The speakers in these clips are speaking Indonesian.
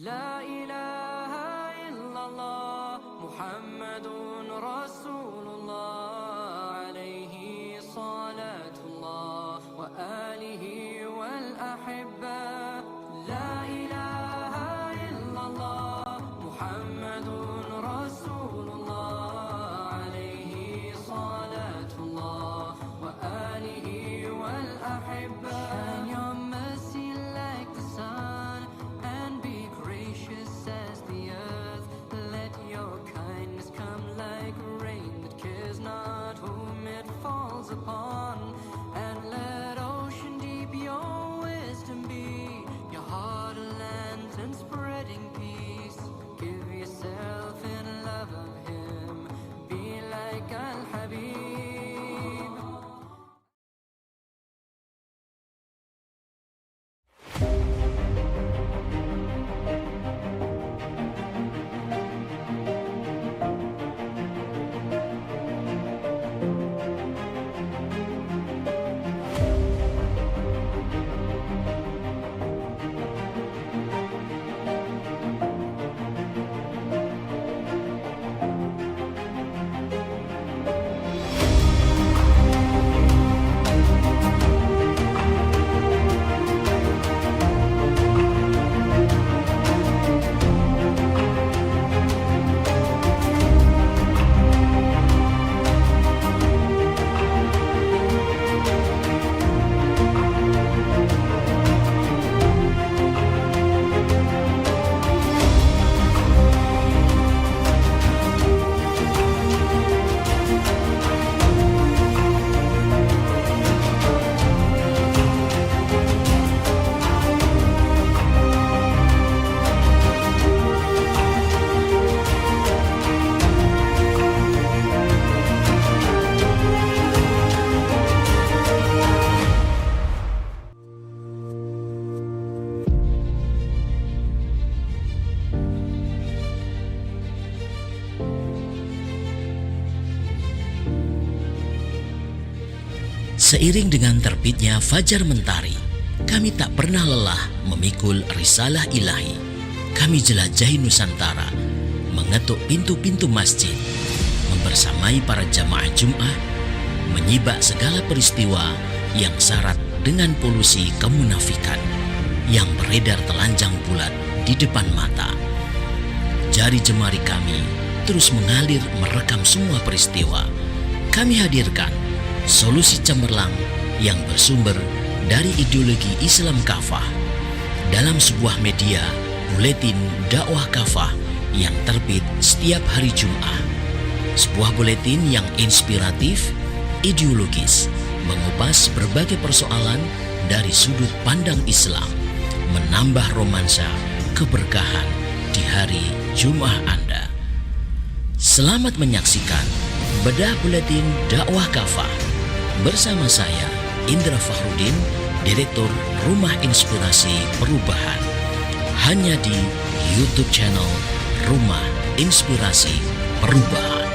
لا إله إلا الله محمد رسول الله عليه صلاة الله وآله والأحبة لا إله إلا الله محمد رسول الله عليه صلاة الله وآله والأحبة Shine your mercy like the sun and be gracious as the earth. Let your kindness come like rain that cares not whom it falls upon. And let ocean deep your wisdom be, your heart a lantern spreading peace. Give yourself in love of him, be like Al-Habib. Seiring dengan terbitnya fajar mentari, kami tak pernah lelah memikul risalah ilahi. Kami jelajahi Nusantara, mengetuk pintu-pintu masjid, membersamai para jamaah Jum'ah, menyibak segala peristiwa yang syarat dengan polusi kemunafikan yang beredar telanjang bulat di depan mata. Jari jemari kami terus mengalir merekam semua peristiwa. Kami hadirkan solusi cemerlang yang bersumber dari ideologi Islam kafah dalam sebuah media buletin dakwah kafah yang terbit setiap hari Jumat. Sebuah buletin yang inspiratif, ideologis, mengupas berbagai persoalan dari sudut pandang Islam, menambah romansa keberkahan di hari Jumat Anda. Selamat menyaksikan bedah buletin dakwah kafah bersama saya Indra Fakhrudin, Direktur Rumah Inspirasi Perubahan, hanya di YouTube channel Rumah Inspirasi Perubahan.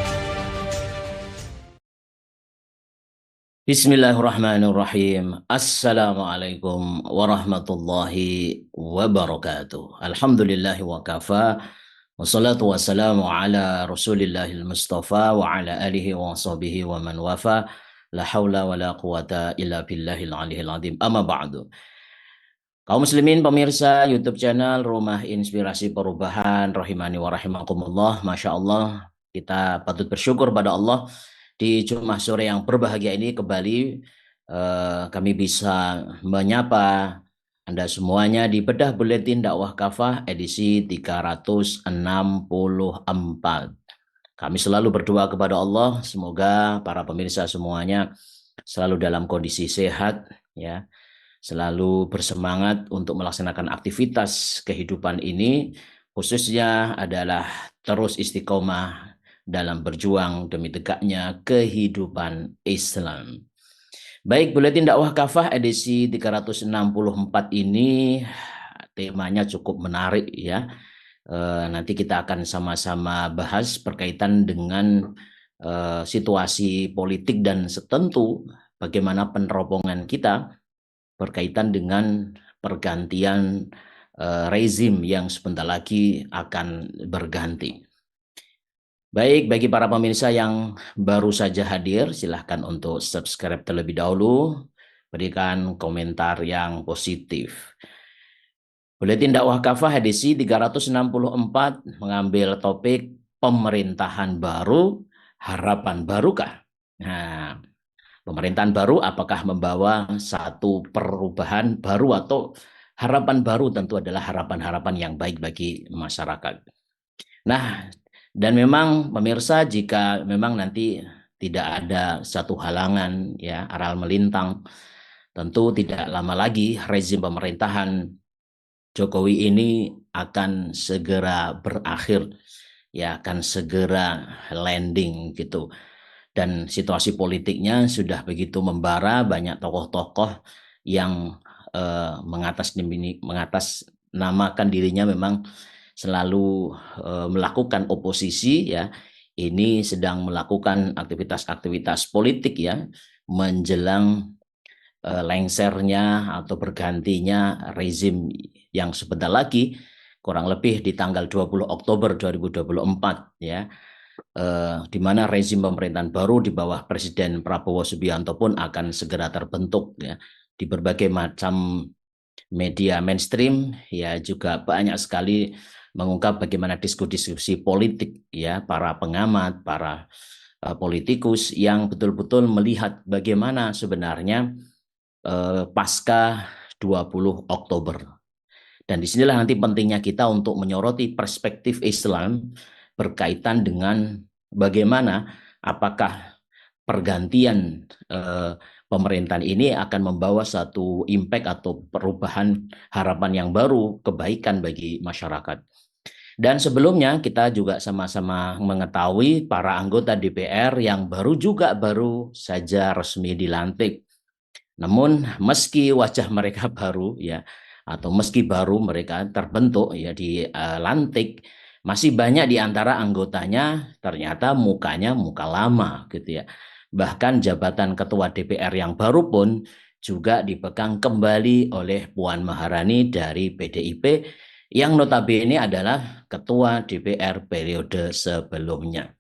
Bismillahirrahmanirrahim. Assalamualaikum warahmatullahi wabarakatuh. Alhamdulillahi wa kafa. Wassalatu wassalamu ala rasulillahil mustafa wa ala alihi wa sahbihi wa man wafa. La haula wa la quwata illa billahil aliyil azim. Amma ba'du. Kaum muslimin pemirsa YouTube channel Rumah Inspirasi Perubahan, rahimani wa rahimakumullah. Masya Allah, kita patut bersyukur pada Allah di Jumat sore yang berbahagia ini kembali kami bisa menyapa Anda semuanya di bedah buletin dakwah kafah edisi 364. Kami selalu berdoa kepada Allah, semoga para pemirsa semuanya selalu dalam kondisi sehat, ya, selalu bersemangat untuk melaksanakan aktivitas kehidupan ini, khususnya adalah terus istiqomah dalam berjuang demi tegaknya kehidupan Islam. Baik, buletin dakwah kafah edisi 364 ini temanya cukup menarik, ya. Nanti kita akan sama-sama bahas berkaitan dengan situasi politik dan setentu bagaimana peneropongan kita berkaitan dengan pergantian rezim yang sebentar lagi akan berganti. Baik, bagi para pemirsa yang baru saja hadir, silahkan untuk subscribe terlebih dahulu, berikan komentar yang positif. Buletin Dakwah Kafah edisi 364 mengambil topik pemerintahan baru, harapan barukah? Nah, pemerintahan baru apakah membawa satu perubahan baru atau harapan baru? Tentu adalah harapan-harapan yang baik bagi masyarakat. Nah, dan memang pemirsa, jika memang nanti tidak ada satu halangan ya aral melintang, tentu tidak lama lagi rezim pemerintahan Jokowi ini akan segera berakhir, ya akan segera landing gitu. Dan situasi politiknya sudah begitu membara, banyak tokoh-tokoh yang mengatasnamakan dirinya memang selalu melakukan oposisi ya. Ini sedang melakukan aktivitas-aktivitas politik ya menjelang lengsernya atau bergantinya rezim yang sebentar lagi, kurang lebih di tanggal 20 Oktober 2024 ya, di mana rezim pemerintahan baru di bawah Presiden Prabowo Subianto pun akan segera terbentuk ya. Di berbagai macam media mainstream ya juga banyak sekali mengungkap bagaimana diskusi-diskusi politik ya, para pengamat, para politikus yang betul-betul melihat bagaimana sebenarnya pasca 20 Oktober. Dan disinilah nanti pentingnya kita untuk menyoroti perspektif Islam berkaitan dengan bagaimana apakah pergantian pemerintahan ini akan membawa satu impact atau perubahan harapan yang baru, kebaikan bagi masyarakat. Dan sebelumnya kita juga sama-sama mengetahui para anggota DPR yang baru saja resmi dilantik. Namun meski wajah mereka baru ya, atau meski baru mereka terbentuk ya dilantik, masih banyak di antara anggotanya ternyata mukanya muka lama gitu ya. Bahkan jabatan ketua DPR yang baru pun juga dipegang kembali oleh Puan Maharani dari PDIP yang notabene adalah ketua DPR periode sebelumnya.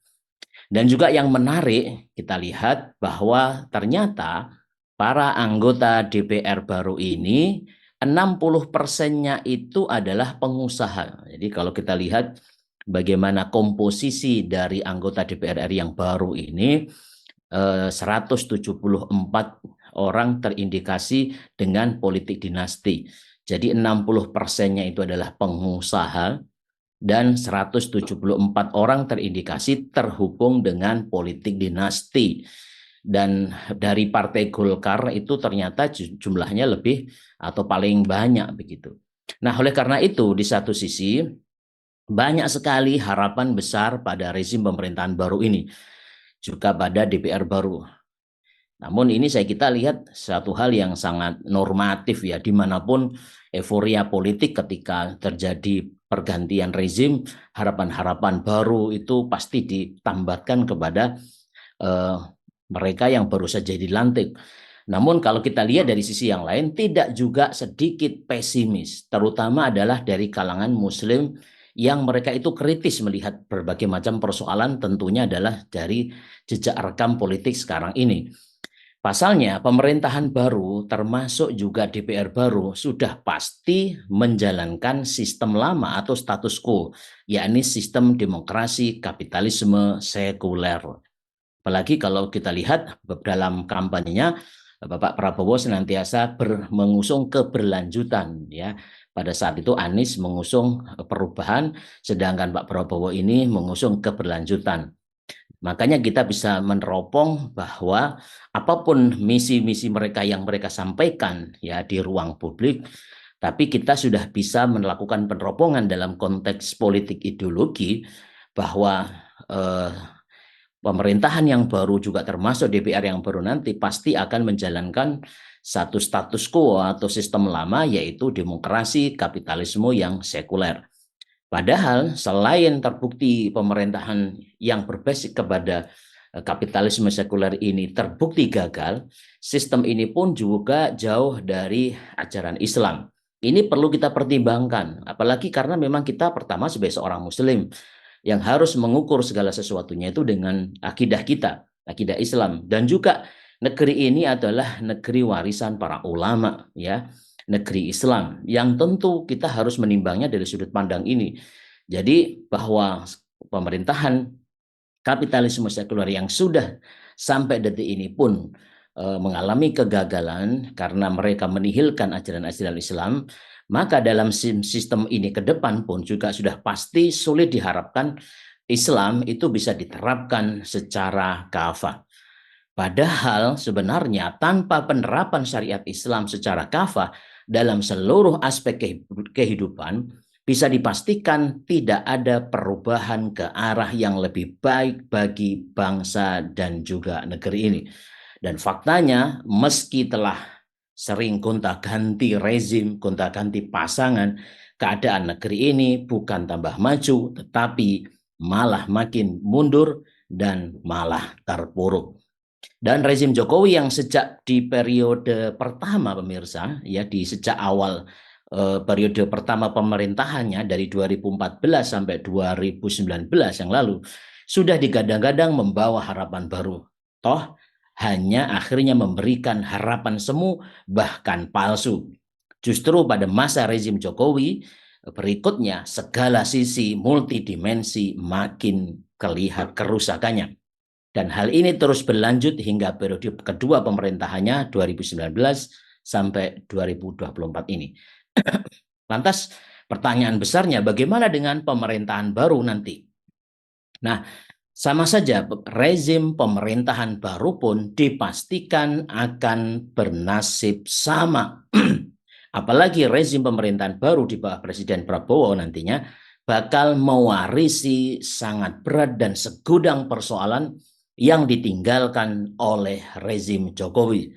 Dan juga yang menarik kita lihat bahwa ternyata para anggota DPR baru ini 60%-nya itu adalah pengusaha. Jadi kalau kita lihat bagaimana komposisi dari anggota DPR RI yang baru ini, 174 orang terindikasi dengan politik dinasti. Jadi 60%-nya itu adalah pengusaha dan 174 orang terindikasi terhubung dengan politik dinasti. Dan dari Partai Golkar itu ternyata jumlahnya lebih atau paling banyak begitu. Nah, oleh karena itu di satu sisi banyak sekali harapan besar pada rezim pemerintahan baru ini, juga pada DPR baru. Namun ini kita lihat satu hal yang sangat normatif ya, dimanapun euforia politik ketika terjadi pergantian rezim, harapan-harapan baru itu pasti ditambahkan kepada mereka yang baru saja dilantik. Namun kalau kita lihat dari sisi yang lain, tidak juga sedikit pesimis, terutama adalah dari kalangan Muslim yang mereka itu kritis melihat berbagai macam persoalan, tentunya adalah dari jejak rekam politik sekarang ini. Pasalnya, pemerintahan baru termasuk juga DPR baru sudah pasti menjalankan sistem lama atau status quo, yakni sistem demokrasi kapitalisme sekuler. Apalagi kalau kita lihat dalam kampanyenya, Bapak Prabowo senantiasa mengusung keberlanjutan ya. Pada saat itu Anies mengusung perubahan, sedangkan Pak Prabowo ini mengusung keberlanjutan. Makanya kita bisa meneropong bahwa apapun misi-misi mereka yang mereka sampaikan ya di ruang publik, tapi kita sudah bisa melakukan peneropongan dalam konteks politik ideologi bahwa pemerintahan yang baru juga termasuk DPR yang baru nanti pasti akan menjalankan satu status quo atau sistem lama, yaitu demokrasi kapitalisme yang sekuler. Padahal selain terbukti pemerintahan yang berbasis kepada kapitalisme sekuler ini terbukti gagal, sistem ini pun juga jauh dari ajaran Islam. Ini perlu kita pertimbangkan, apalagi karena memang kita pertama sebagai seorang Muslim yang harus mengukur segala sesuatunya itu dengan akidah kita, akidah Islam. Dan juga negeri ini adalah negeri warisan para ulama, ya, negeri Islam, yang tentu kita harus menimbangnya dari sudut pandang ini. Jadi bahwa pemerintahan kapitalisme sekuler yang sudah sampai detik ini pun mengalami kegagalan karena mereka menihilkan ajaran-ajaran Islam, maka dalam sistem ini ke depan pun juga sudah pasti sulit diharapkan Islam itu bisa diterapkan secara kafah. Padahal sebenarnya tanpa penerapan syariat Islam secara kafah dalam seluruh aspek kehidupan, bisa dipastikan tidak ada perubahan ke arah yang lebih baik bagi bangsa dan juga negeri ini. Dan faktanya, meski telah sering gonta-ganti rezim, gonta-ganti pasangan, keadaan negeri ini bukan tambah maju, tetapi malah makin mundur dan malah terpuruk. Dan rezim Jokowi yang sejak di periode pertama, pemirsa, ya, di sejak awal periode pertama pemerintahannya dari 2014 sampai 2019 yang lalu sudah digadang-gadang membawa harapan baru. Toh hanya akhirnya memberikan harapan semu, bahkan palsu. Justru pada masa rezim Jokowi berikutnya segala sisi multidimensi makin kelihatan kerusakannya. Dan hal ini terus berlanjut hingga periode kedua pemerintahannya 2019 sampai 2024 ini. Lantas pertanyaan besarnya, bagaimana dengan pemerintahan baru nanti? Nah, sama saja rezim pemerintahan baru pun dipastikan akan bernasib sama. Apalagi rezim pemerintahan baru di bawah Presiden Prabowo nantinya bakal mewarisi sangat berat dan segudang persoalan yang ditinggalkan oleh rezim Jokowi.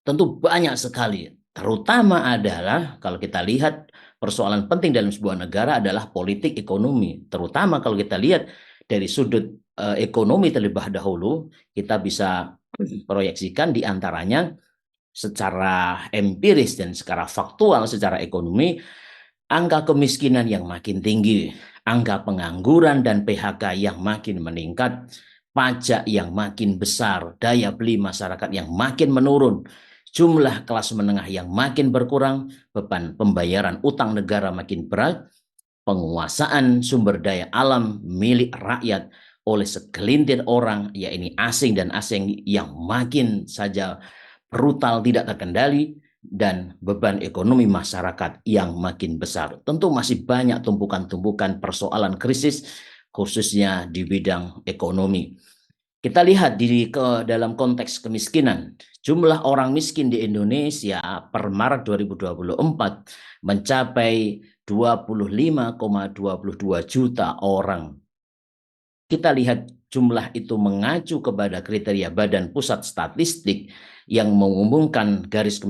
Tentu banyak sekali, terutama adalah kalau kita lihat persoalan penting dalam sebuah negara adalah politik ekonomi. Terutama kalau kita lihat dari sudut ekonomi terlebih dahulu, kita bisa proyeksikan di antaranya secara empiris dan secara faktual secara ekonomi, angka kemiskinan yang makin tinggi, angka pengangguran dan PHK yang makin meningkat, pajak yang makin besar, daya beli masyarakat yang makin menurun, jumlah kelas menengah yang makin berkurang, beban pembayaran utang negara makin berat, penguasaan sumber daya alam milik rakyat oleh segelintir orang, yaitu asing dan asing yang makin saja brutal tidak terkendali, dan beban ekonomi masyarakat yang makin besar. Tentu masih banyak tumpukan-tumpukan persoalan krisis, khususnya di bidang ekonomi. Kita lihat dalam konteks kemiskinan, jumlah orang miskin di Indonesia per Maret 2024 mencapai 25,22 juta orang. Kita lihat jumlah itu mengacu kepada kriteria Badan Pusat Statistik yang mengumumkan garis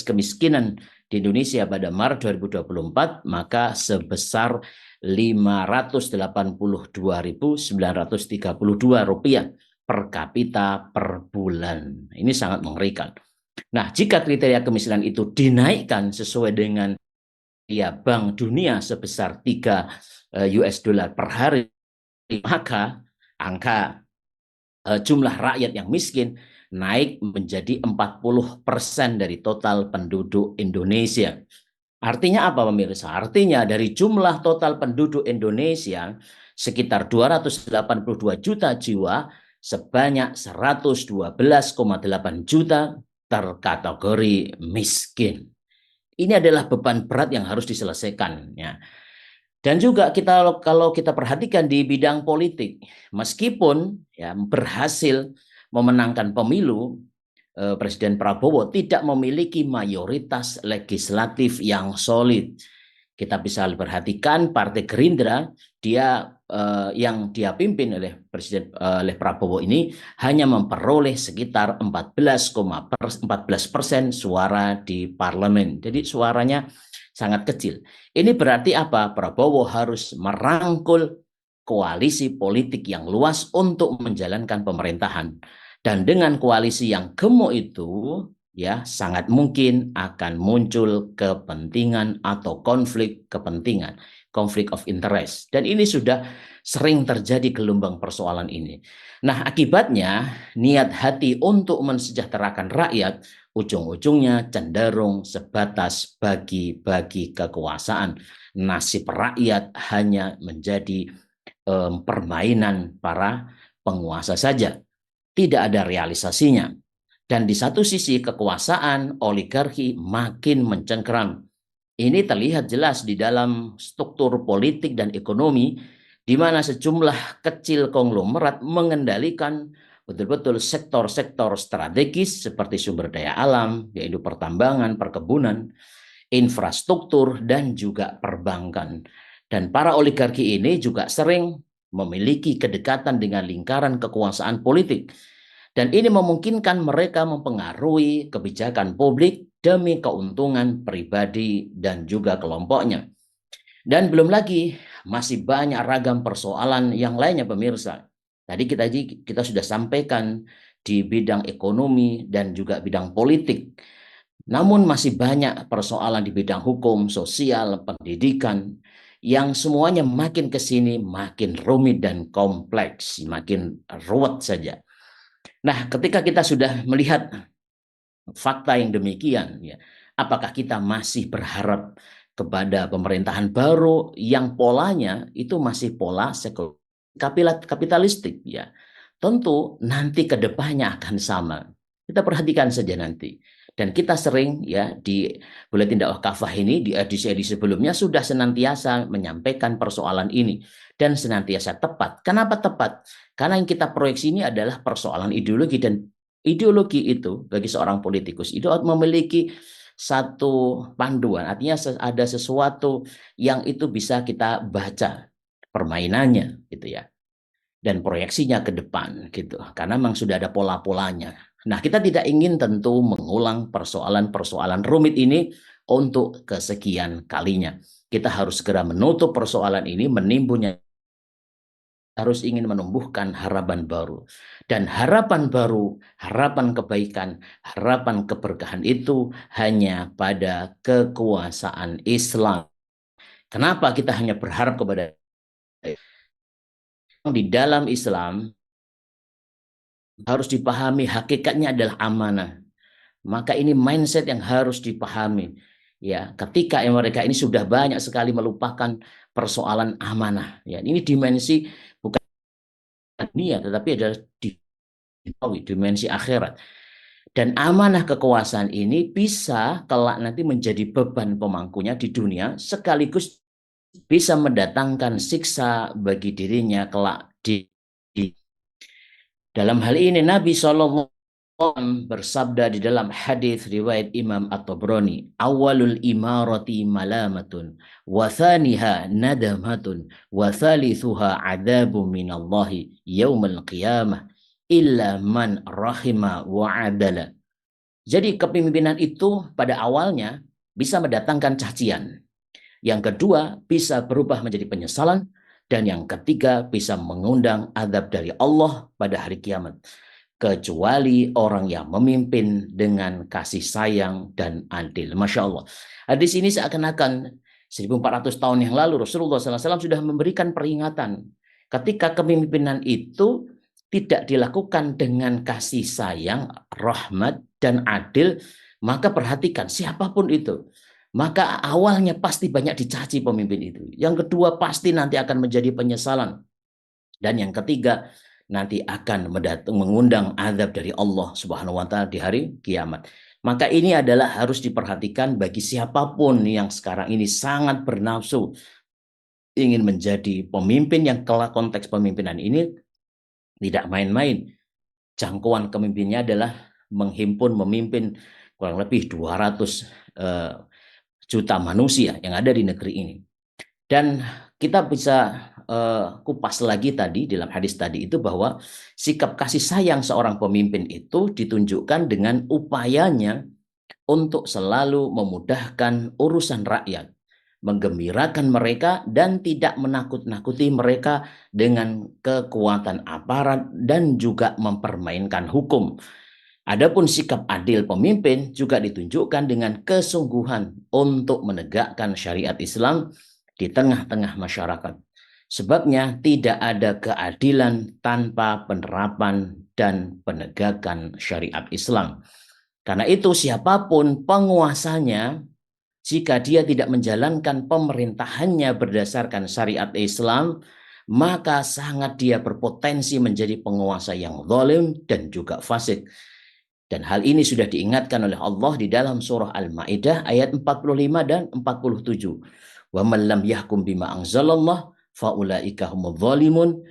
kemiskinan di Indonesia pada Maret 2024, maka sebesar Rp582.932 per kapita per bulan. Ini sangat mengerikan. Nah, jika kriteria kemiskinan itu dinaikkan sesuai dengan Bank Dunia sebesar 3 US dollar per hari, maka angka jumlah rakyat yang miskin naik menjadi 40% dari total penduduk Indonesia. Artinya apa, pemirsa? Artinya dari jumlah total penduduk Indonesia sekitar 282 juta jiwa, sebanyak 112,8 juta terkategori miskin. Ini adalah beban berat yang harus diselesaikan, ya. Dan juga kalau kita perhatikan di bidang politik, meskipun ya berhasil memenangkan pemilu, Presiden Prabowo tidak memiliki mayoritas legislatif yang solid. Kita bisa perhatikan Partai Gerindra, yang dia pimpin oleh oleh Prabowo ini hanya memperoleh sekitar 14% suara di parlemen. Jadi suaranya sangat kecil. Ini berarti apa? Prabowo harus merangkul koalisi politik yang luas untuk menjalankan pemerintahan. Dan dengan koalisi yang gemuk itu, ya sangat mungkin akan muncul kepentingan atau konflik kepentingan, konflik of interest. Dan ini sudah sering terjadi gelombang persoalan ini. Nah, akibatnya niat hati untuk mensejahterakan rakyat ujung-ujungnya cenderung sebatas bagi-bagi kekuasaan. Nasib rakyat hanya menjadi permainan para penguasa saja. Tidak ada realisasinya. Dan di satu sisi kekuasaan oligarki makin mencengkeram. Ini terlihat jelas di dalam struktur politik dan ekonomi, di mana sejumlah kecil konglomerat mengendalikan betul-betul sektor-sektor strategis seperti sumber daya alam, yaitu pertambangan, perkebunan, infrastruktur, dan juga perbankan. Dan para oligarki ini juga sering memiliki kedekatan dengan lingkaran kekuasaan politik. Dan ini memungkinkan mereka mempengaruhi kebijakan publik demi keuntungan pribadi dan juga kelompoknya. Dan belum lagi masih banyak ragam persoalan yang lainnya pemirsa. Tadi kita sudah sampaikan di bidang ekonomi dan juga bidang politik. Namun masih banyak persoalan di bidang hukum, sosial, pendidikan, yang semuanya makin ke sini makin rumit dan kompleks, makin ruwet saja. Nah, ketika kita sudah melihat fakta yang demikian, ya, apakah kita masih berharap kepada pemerintahan baru yang polanya itu masih pola kapitalistik? Ya, tentu nanti ke depannya akan sama. Kita perhatikan saja nanti. Dan kita sering ya di Buletin Dakwah Kafah ini di edisi-edisi sebelumnya sudah senantiasa menyampaikan persoalan ini dan senantiasa tepat. Kenapa tepat? Karena yang kita proyeksi ini adalah persoalan ideologi, dan ideologi itu bagi seorang politikus itu memiliki satu panduan, artinya ada sesuatu yang itu bisa kita baca permainannya gitu ya, dan proyeksinya ke depan gitu, karena memang sudah ada pola-polanya. Nah, kita tidak ingin tentu mengulang persoalan-persoalan rumit ini untuk kesekian kalinya. Kita harus segera menutup persoalan ini, menimbunnya, harus ingin menumbuhkan harapan baru. Dan harapan baru, harapan kebaikan, harapan keberkahan itu hanya pada kekuasaan Islam. Kenapa kita hanya berharap kepada di dalam Islam? Harus dipahami hakikatnya adalah amanah. Maka ini mindset yang harus dipahami. Ya, ketika mereka ini sudah banyak sekali melupakan persoalan amanah. Ya, ini dimensi bukan dunia, tetapi adalah dimensi akhirat. Dan amanah kekuasaan ini bisa kelak nanti menjadi beban pemangkunya di dunia, sekaligus bisa mendatangkan siksa bagi dirinya kelak di dalam hal ini Nabi SAW bersabda di dalam hadis riwayat Imam At-Tabrani, awalul imarati malamatun, wa thaniha nadamatun, wa thalithuha adabu minallahi yaumal qiyamah, illa man rahima wa adala. Jadi kepemimpinan itu pada awalnya bisa mendatangkan cacian. Yang kedua bisa berubah menjadi penyesalan. Dan yang ketiga bisa mengundang azab dari Allah pada hari kiamat. Kecuali orang yang memimpin dengan kasih sayang dan adil. Masya Allah. Hadis ini seakan-akan 1400 tahun yang lalu Rasulullah SAW sudah memberikan peringatan. Ketika kepemimpinan itu tidak dilakukan dengan kasih sayang, rahmat, dan adil, maka perhatikan siapapun itu. Maka awalnya pasti banyak dicaci pemimpin itu. Yang kedua pasti nanti akan menjadi penyesalan. Dan yang ketiga nanti akan mengundang azab dari Allah Subhanahu wa taala di hari kiamat. Maka ini adalah harus diperhatikan bagi siapapun yang sekarang ini sangat bernafsu ingin menjadi pemimpin, yang kelak konteks pemimpinan ini tidak main-main. Jangkauan kepemimpinannya adalah memimpin kurang lebih 200 juta manusia yang ada di negeri ini. Dan kita bisa kupas lagi tadi dalam hadis tadi itu bahwa sikap kasih sayang seorang pemimpin itu ditunjukkan dengan upayanya untuk selalu memudahkan urusan rakyat, menggembirakan mereka dan tidak menakut-nakuti mereka dengan kekuatan aparat dan juga mempermainkan hukum. Adapun sikap adil pemimpin juga ditunjukkan dengan kesungguhan untuk menegakkan syariat Islam di tengah-tengah masyarakat. Sebabnya tidak ada keadilan tanpa penerapan dan penegakan syariat Islam. Karena itu siapapun penguasanya, jika dia tidak menjalankan pemerintahannya berdasarkan syariat Islam, maka sangat dia berpotensi menjadi penguasa yang zalim dan juga fasik. Dan hal ini sudah diingatkan oleh Allah di dalam surah Al-Maidah ayat 45 dan 47. Wa man lam yahkum bima anzalallah faulaika humul zalimun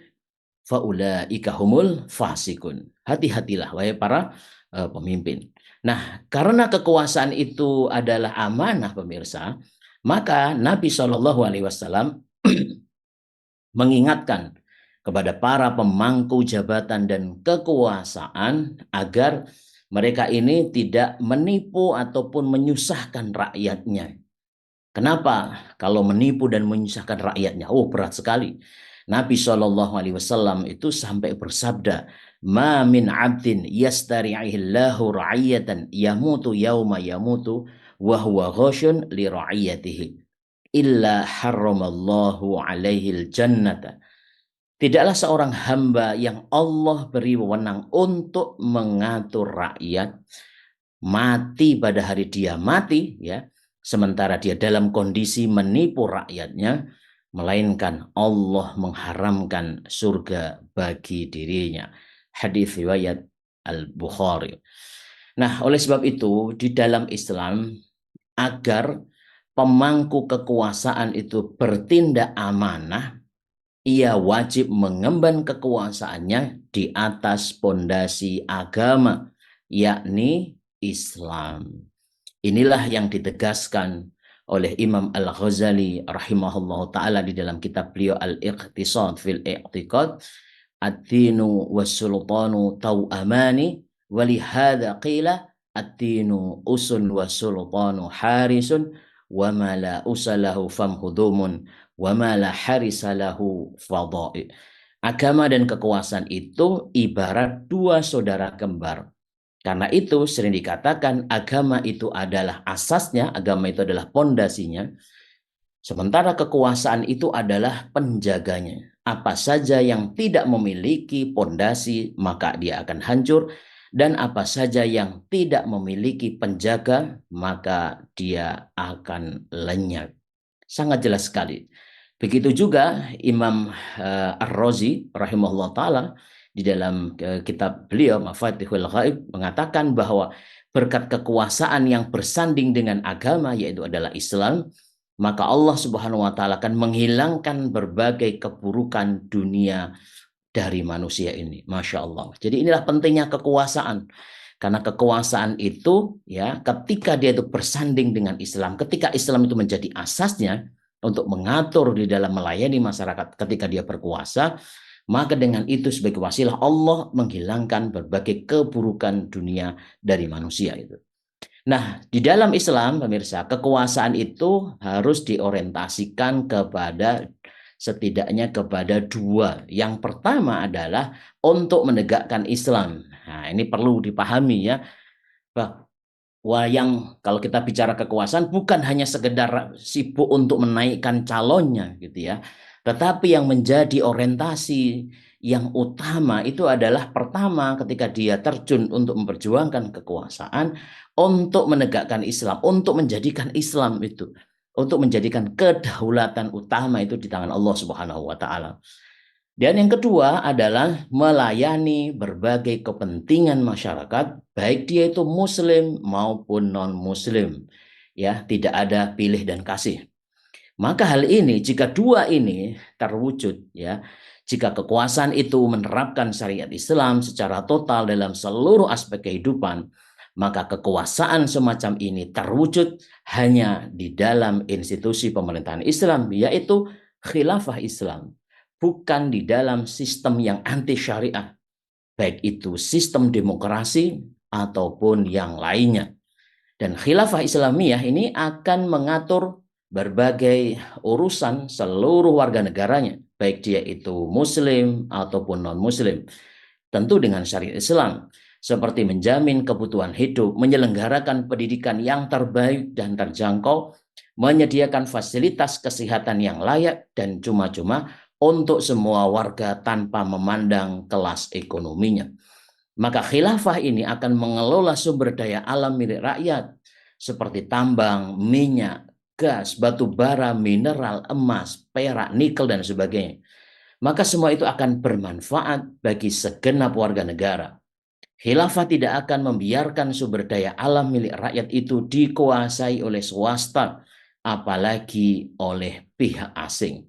faulaika humul fasikun. Hati-hatilah wahai para pemimpin. Nah, karena kekuasaan itu adalah amanah pemirsa, maka Nabi Shallallahu alaihi wasallam mengingatkan kepada para pemangku jabatan dan kekuasaan agar mereka ini tidak menipu ataupun menyusahkan rakyatnya. Kenapa? Kalau menipu dan menyusahkan rakyatnya, berat sekali. Nabi Shallallahu alaihi wasallam itu sampai bersabda, "Ma min 'abdin yastari'ihillahu ra'iyatan yamutu yauma yamutu wa huwa ghasyun li ra'iyatihi illa harramallahu 'alaihil jannata." Tidaklah seorang hamba yang Allah beri wewenang untuk mengatur rakyat mati pada hari dia mati, ya, sementara dia dalam kondisi menipu rakyatnya, melainkan Allah mengharamkan surga bagi dirinya. Hadis riwayat Al-Bukhari. Nah, oleh sebab itu di dalam Islam, agar pemangku kekuasaan itu bertindak amanah, ia wajib mengemban kekuasaannya di atas pondasi agama, yakni Islam. Inilah yang ditegaskan oleh Imam Al-Ghazali rahimahullah ta'ala di dalam kitab beliau Al-Iqtisad fil I'tiqad, ad-dinu was-sultanu taw'amani walihada qila ad-dinu usun was-sultanu harisun wa ma la usalahu famhudumun wa ma la harisalahu fadha'i. Agama dan kekuasaan itu ibarat dua saudara kembar. Karena itu sering dikatakan agama itu adalah asasnya, agama itu adalah pondasinya, sementara kekuasaan itu adalah penjaganya. Apa saja yang tidak memiliki pondasi maka dia akan hancur, dan apa saja yang tidak memiliki penjaga maka dia akan lenyap. Sangat jelas sekali. Begitu juga Imam Ar-Razi rahimahullah ta'ala di dalam kitab beliau Mafatihul Ghaib mengatakan bahwa berkat kekuasaan yang bersanding dengan agama, yaitu adalah Islam, maka Allah Subhanahu wa ta'ala akan menghilangkan berbagai keburukan dunia dari manusia ini. Masya Allah. Jadi inilah pentingnya kekuasaan. Karena kekuasaan itu, ya, ketika dia itu bersanding dengan Islam, ketika Islam itu menjadi asasnya untuk mengatur di dalam melayani masyarakat ketika dia berkuasa, maka dengan itu sebagai wasilah Allah menghilangkan berbagai keburukan dunia dari manusia itu. Nah, di dalam Islam, pemirsa, kekuasaan itu harus diorientasikan kepada setidaknya kepada dua. Yang pertama adalah untuk menegakkan Islam. Nah, ini perlu dipahami, ya. Bahwa yang kalau kita bicara kekuasaan bukan hanya sekedar sibuk untuk menaikkan calonnya gitu ya. Tetapi yang menjadi orientasi yang utama itu adalah pertama ketika dia terjun untuk memperjuangkan kekuasaan, untuk menegakkan Islam, untuk menjadikan Islam itu, untuk menjadikan kedaulatan utama itu di tangan Allah Subhanahu wa ta'ala. Dan yang kedua adalah melayani berbagai kepentingan masyarakat, baik dia itu muslim maupun non-muslim. Ya, tidak ada pilih dan kasih. Maka hal ini, jika dua ini terwujud, ya, jika kekuasaan itu menerapkan syariat Islam secara total dalam seluruh aspek kehidupan, maka kekuasaan semacam ini terwujud hanya di dalam institusi pemerintahan Islam, yaitu khilafah Islam, bukan di dalam sistem yang anti syariah, baik itu sistem demokrasi ataupun yang lainnya. Dan khilafah Islamiyah ini akan mengatur berbagai urusan seluruh warga negaranya, baik dia itu muslim ataupun non-muslim, tentu dengan syariat Islam. seperti menjamin kebutuhan hidup, menyelenggarakan pendidikan yang terbaik dan terjangkau, menyediakan fasilitas kesehatan yang layak dan cuma-cuma untuk semua warga tanpa memandang kelas ekonominya. Maka khilafah ini akan mengelola sumber daya alam milik rakyat seperti tambang, minyak, gas, batu bara, mineral, emas, perak, nikel, dan sebagainya. Maka semua itu akan bermanfaat bagi segenap warga negara. Khilafah tidak akan membiarkan sumber daya alam milik rakyat itu dikuasai oleh swasta, apalagi oleh pihak asing.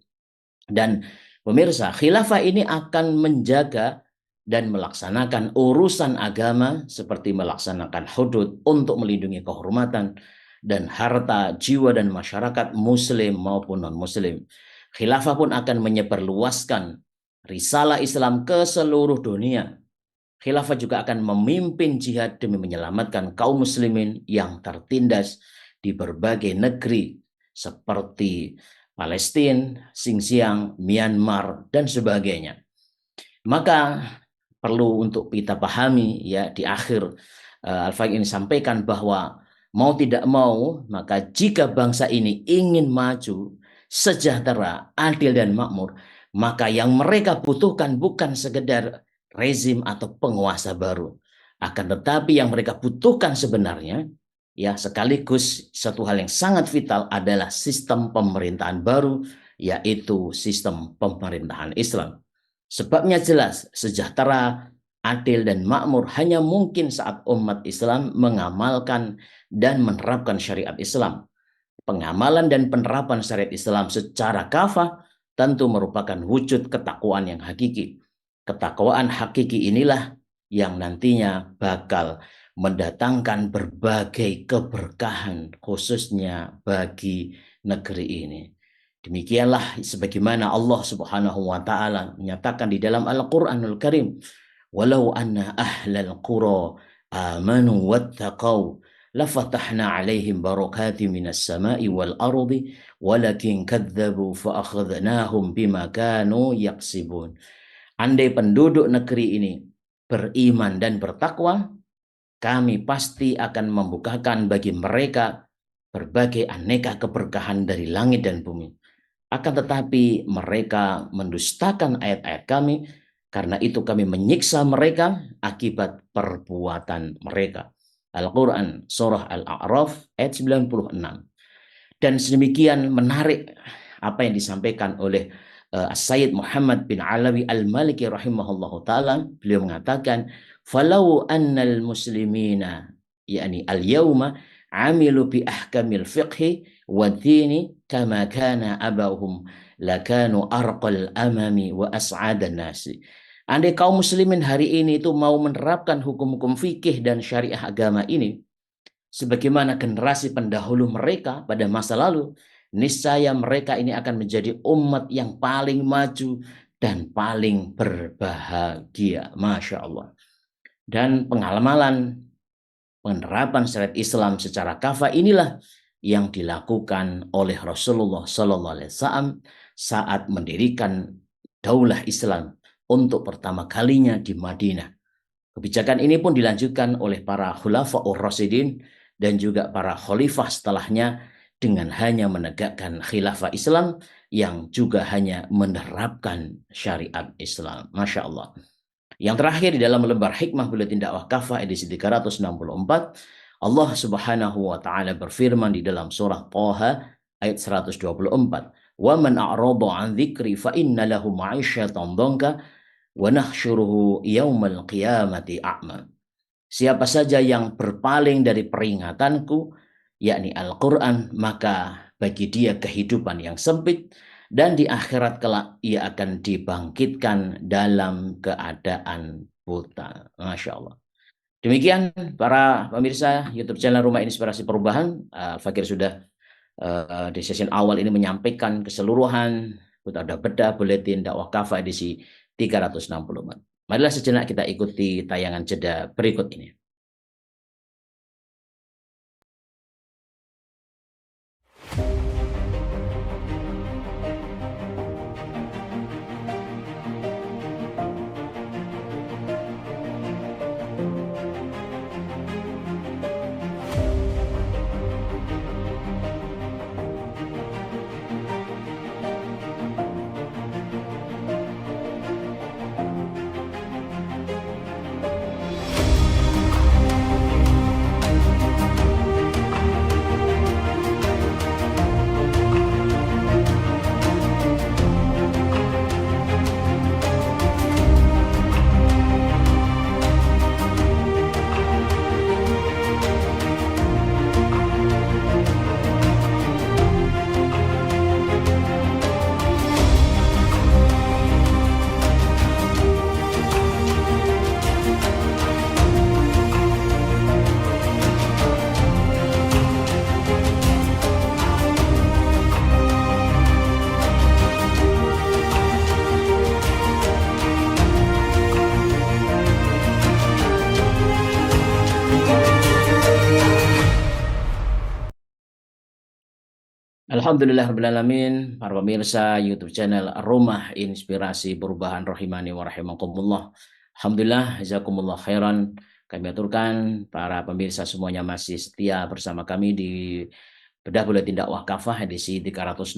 Dan pemirsa, khilafah ini akan menjaga dan melaksanakan urusan agama seperti melaksanakan hudud untuk melindungi kehormatan dan harta, jiwa, dan masyarakat muslim maupun non-muslim. Khilafah pun akan menyebarluaskan risalah Islam ke seluruh dunia. Khilafah juga akan memimpin jihad demi menyelamatkan kaum muslimin yang tertindas di berbagai negeri seperti Palestina, Xinjiang, Myanmar, dan sebagainya. Maka perlu untuk kita pahami ya di akhir Al-Faqih ini sampaikan bahwa mau tidak mau, maka jika bangsa ini ingin maju, sejahtera, adil, dan makmur, maka yang mereka butuhkan bukan sekedar rezim atau penguasa baru. Akan tetapi yang mereka butuhkan sebenarnya, ya sekaligus satu hal yang sangat vital adalah sistem pemerintahan baru, yaitu sistem pemerintahan Islam. Sebabnya jelas, sejahtera, adil, dan makmur hanya mungkin saat umat Islam mengamalkan dan menerapkan syariat Islam. Pengamalan dan penerapan syariat Islam secara kafah tentu merupakan wujud ketakwaan yang hakiki. Ketakwaan hakiki inilah yang nantinya bakal mendatangkan berbagai keberkahan khususnya bagi negeri ini. Demikianlah sebagaimana Allah Subhanahu wa taala menyatakan di dalam Al-Qur'anul Karim, "Walau anna ahlal qura amanu wattaqau lafatahna 'alaihim barakatin minas sama'i wal ardi walakin kadzdzabu fa akhadnahum bima kanu yaksibun." Andai penduduk negeri ini beriman dan bertakwa, kami pasti akan membukakan bagi mereka berbagai aneka keberkahan dari langit dan bumi. Akan tetapi mereka mendustakan ayat-ayat kami, karena itu kami menyiksa mereka akibat perbuatan mereka. Al-Quran Surah Al-A'raf ayat 96. Dan sedemikian menarik apa yang disampaikan oleh Sayyid Muhammad bin Alawi Al-Maliki rahimahullahu ta'ala. Beliau mengatakan, falau annal muslimina yakni al-yawma amilu bi ahkamil fiqhi wa dini kama kana abahum lakanu arqal amami wa as'adan nasi. Andai kaum muslimin hari ini itu mau menerapkan hukum-hukum fikih dan syariah agama ini sebagaimana generasi pendahulu mereka pada masa lalu, niscaya mereka ini akan menjadi umat yang paling maju dan paling berbahagia. Masya Allah. Dan pengamalan penerapan syariat Islam secara kafah inilah yang dilakukan oleh Rasulullah SAW saat mendirikan daulah Islam untuk pertama kalinya di Madinah. Kebijakan ini pun dilanjutkan oleh para khulafa'ur rasyidin dan juga para khalifah setelahnya dengan hanya menegakkan khilafah Islam yang juga hanya menerapkan syariat Islam. Masya Allah. Yang terakhir di dalam lembar Hikmah Buletin Dakwah Kafah edisi 364, Allah Subhanahu wa taala berfirman di dalam surah Thaha ayat 124, "Wa man a'rada 'an dzikri fa inna lahu ma'isyatan dhanka wa nahsyuruhu yaumal qiyamati a'ma." Siapa saja yang berpaling dari peringatanku, yakni Al-Quran, maka bagi dia kehidupan yang sempit, dan di akhirat kelak ia akan dibangkitkan dalam keadaan buta. Masya Allah. Demikian para pemirsa YouTube channel Rumah Inspirasi Perubahan. Fakir sudah di sesi awal ini menyampaikan keseluruhan ada bedah buletin dakwah kafah edisi 364. Marilah sejenak kita ikuti tayangan jeda berikut ini. Alhamdulillahirrahmanirrahim. Para pemirsa YouTube channel Rumah Inspirasi Perubahan Rahimani wa Rahimakumullah. Alhamdulillah, jazakumullah khairan. Kami aturkan para pemirsa semuanya masih setia bersama kami di Bedah Buletin Dakwah Kafah edisi 364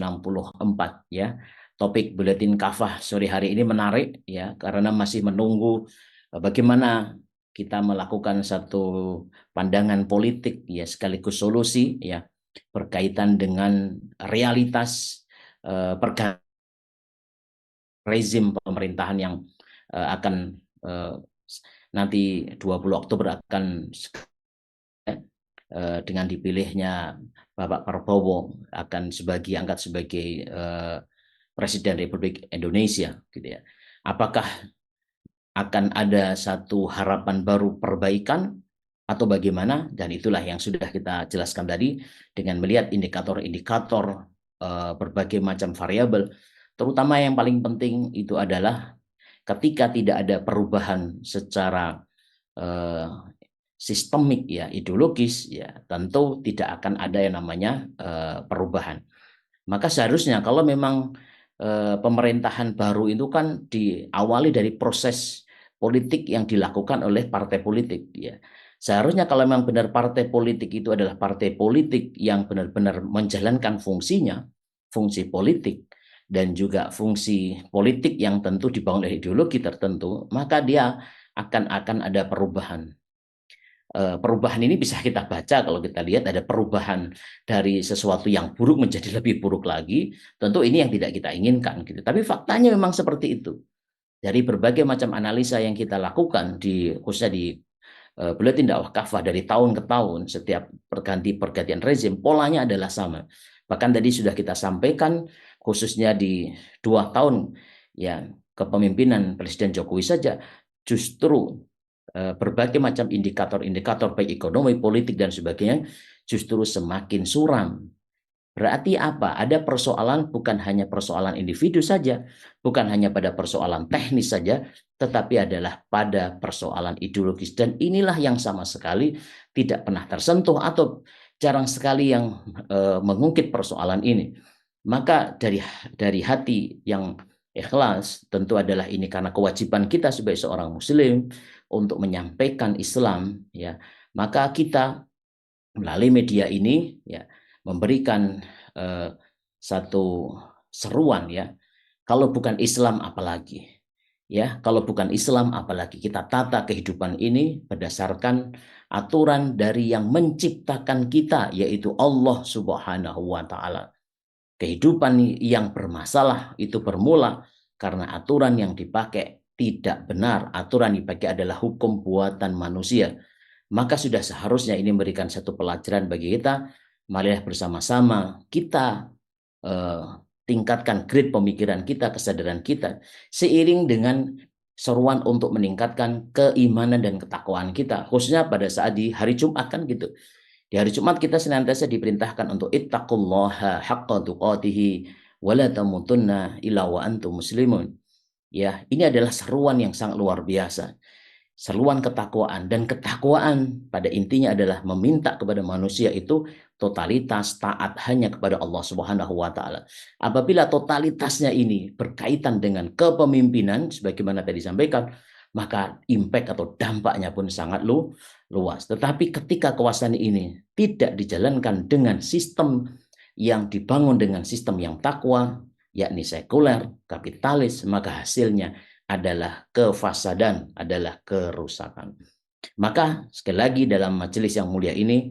ya. Topik Buletin Kafah sore hari ini menarik ya karena masih menunggu bagaimana kita melakukan satu pandangan politik ya sekaligus solusi ya berkaitan dengan realitas pergantian rezim pemerintahan yang akan nanti 20 Oktober akan dengan dipilihnya Bapak Prabowo akan angkat sebagai Presiden Republik Indonesia gitu ya. Apakah akan ada satu harapan baru perbaikan atau bagaimana? Dan itulah yang sudah kita jelaskan tadi dengan melihat indikator-indikator berbagai macam variabel, terutama yang paling penting itu adalah ketika tidak ada perubahan secara sistemik ya, ideologis ya, tentu tidak akan ada yang namanya perubahan. Maka seharusnya kalau memang pemerintahan baru itu kan diawali dari proses politik yang dilakukan oleh partai politik ya. Seharusnya kalau memang benar partai politik itu adalah partai politik yang benar-benar menjalankan fungsinya, fungsi politik dan juga fungsi politik yang tentu dibangun oleh ideologi tertentu, maka dia akan ada perubahan. Perubahan ini bisa kita baca kalau kita lihat ada perubahan dari sesuatu yang buruk menjadi lebih buruk lagi. Tentu ini yang tidak kita inginkan gitu. Tapi faktanya memang seperti itu. Dari berbagai macam analisa yang kita lakukan khususnya di Buletin Dakwah Kafah dari tahun ke tahun, setiap pergantian rezim polanya adalah sama. Bahkan tadi sudah kita sampaikan khususnya di 2 tahun ya kepemimpinan Presiden Jokowi saja justru berbagai macam indikator baik ekonomi, politik dan sebagainya justru semakin suram. Berarti apa? Ada persoalan bukan hanya persoalan individu saja, bukan hanya pada persoalan teknis saja, tetapi adalah pada persoalan ideologis. Dan inilah yang sama sekali tidak pernah tersentuh atau jarang sekali yang mengungkit persoalan ini. Maka dari hati yang ikhlas tentu adalah ini karena kewajiban kita sebagai seorang muslim untuk menyampaikan Islam ya. Maka kita melalui media ini ya memberikan satu seruan ya. Kalau bukan Islam apalagi? Ya, kalau bukan Islam apalagi kita tata kehidupan ini berdasarkan aturan dari yang menciptakan kita yaitu Allah Subhanahu wa taala. Kehidupan yang bermasalah itu bermula karena aturan yang dipakai tidak benar. Aturan yang dipakai adalah hukum buatan manusia. Maka sudah seharusnya ini memberikan satu pelajaran bagi kita. Marilah bersama-sama kita tingkatkan grade pemikiran kita, kesadaran kita, seiring dengan seruan untuk meningkatkan keimanan dan ketakwaan kita, khususnya pada saat di hari Jumat kan gitu. Di hari Jumat kita senantiasa diperintahkan untuk ittaqullaha haqqa tuqatihi wa la tamutunna illa wa antum muslimun. Ya, ini adalah seruan yang sangat luar biasa. Seruan ketakwaan, dan ketakwaan pada intinya adalah meminta kepada manusia itu totalitas taat hanya kepada Allah Subhanahu wa taala. Apabila totalitasnya ini berkaitan dengan kepemimpinan sebagaimana tadi disampaikan, maka impact atau dampaknya pun sangat luas. Tetapi ketika kekuasaan ini tidak dijalankan dengan sistem yang dibangun dengan sistem yang takwa, yakni sekuler, kapitalis, maka hasilnya adalah kefasadan, adalah kerusakan. Maka sekali lagi dalam majelis yang mulia ini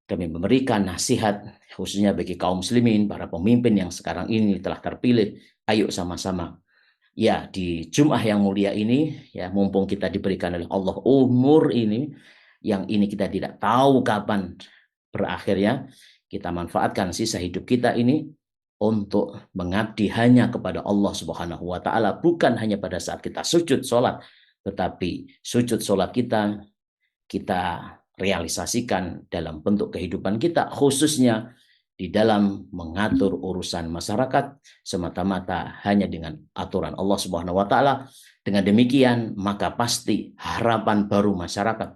kami memberikan nasihat khususnya bagi kaum muslimin, para pemimpin yang sekarang ini telah terpilih. Ayo sama-sama ya di Jumat yang mulia ini ya, mumpung kita diberikan oleh Allah umur ini, yang ini kita tidak tahu kapan berakhirnya, kita manfaatkan sisa hidup kita ini untuk mengabdi hanya kepada Allah Subhanahu wa taala, bukan hanya pada saat kita sujud sholat, tetapi sujud sholat kita realisasikan dalam bentuk kehidupan kita, khususnya di dalam mengatur urusan masyarakat semata-mata hanya dengan aturan Allah Subhanahu wa taala. Dengan demikian, maka pasti harapan baru masyarakat,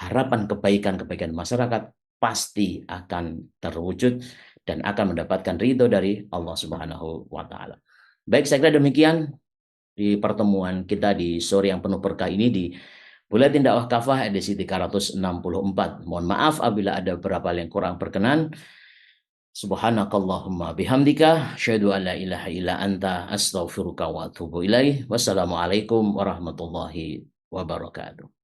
harapan kebaikan masyarakat pasti akan terwujud dan akan mendapatkan ridho dari Allah Subhanahu wa taala. Baik, saya kira demikian di pertemuan kita di sore yang penuh berkah ini di Buletin Dakwah Kafah edisi 364. Mohon maaf apabila ada beberapa yang kurang berkenan. Subhanakallahumma bihamdika asyhadu an la ilaha illa anta astaghfiruka wa atubu ilaih. Wassalamualaikum warahmatullahi wabarakatuh.